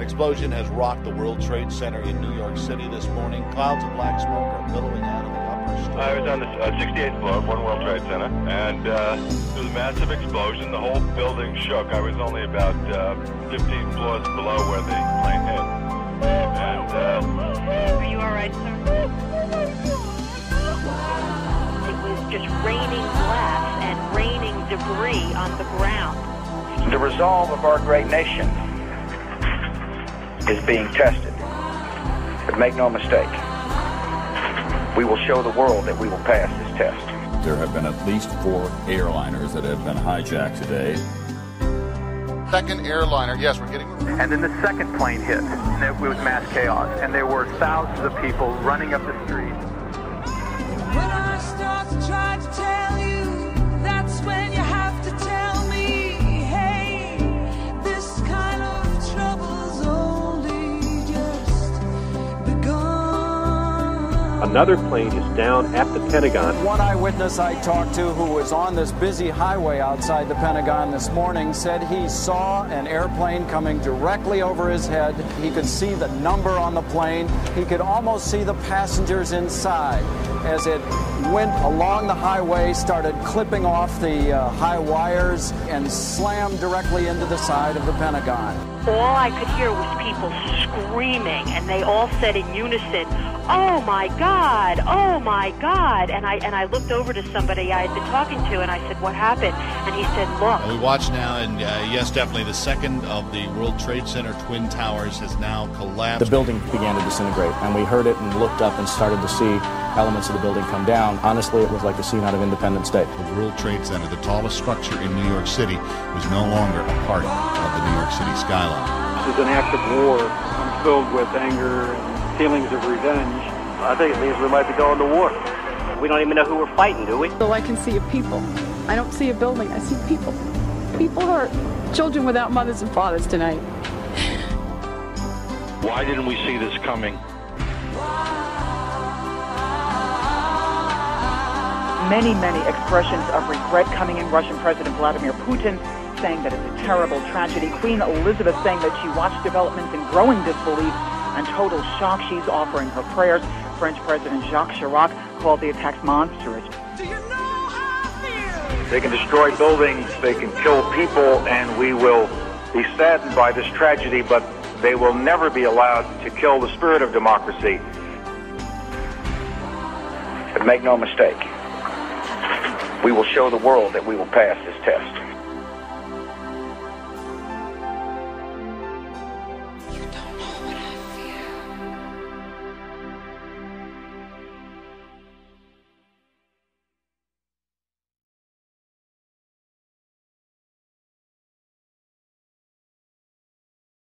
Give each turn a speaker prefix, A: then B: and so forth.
A: An explosion has rocked the World Trade Center in New York City this morning. Clouds of black smoke are billowing out of the upper story.
B: I was on the 68th floor of One World Trade Center, and there was a massive explosion. The whole building shook. I was only about 15 floors below where the plane hit. And,
C: are you all right, sir? It was just raining glass and raining debris on the ground.
D: The resolve of our great nation is being tested. But make no mistake, we will show the world that we will pass this test.
E: There have been at least 4 airliners that have been hijacked today.
F: Second airliner, yes, we're getting...
G: And then the second plane hit, and it was mass chaos, and there were thousands of people running up the street.
H: When I start to try to tell you, that's when you have to tell me, hey, this kind of trouble's only just begun.
I: Another plane is down at the Pentagon.
J: One eyewitness I talked to who was on this busy highway outside the Pentagon this morning said he saw an airplane coming directly over his head. He could see the number on the plane. He could almost see the passengers inside as it went along the highway, started clipping off the high wires and slammed directly into the side of the Pentagon.
C: All I could hear was people screaming, and they all said in unison, "Oh my God, oh my God." And I looked over to somebody I had been talking to, and I said, "What happened?" And he said, "Look."
A: We watch now, and yes, definitely the second of the World Trade Center Twin Towers has now collapsed.
K: The building began to disintegrate, and we heard it and looked up and started to see elements of the building come down. Honestly, it was like a scene out of Independence Day.
A: The World Trade Center, the tallest structure in New York City, was no longer a part of the New York City skyline.
I: This is an act of war. I'm filled with anger and feelings of revenge.
G: I think it means we might be going to war. We don't even know who we're fighting, do we?
L: So I can see a people. I don't see a building, I see people. People hurt. Children without mothers and fathers tonight.
B: why didn't we see this coming?
M: Many expressions of regret coming in. Russian President Vladimir Putin saying that it's a terrible tragedy. Queen Elizabeth saying that she watched developments in growing disbelief and total shock. She's offering her prayers. French President Jacques Chirac called the attacks monstrous.
D: They can destroy buildings, they can kill people, and we will be saddened by this tragedy, but they will never be allowed to kill the spirit of democracy. But make no mistake, we will show the world that we will pass this test.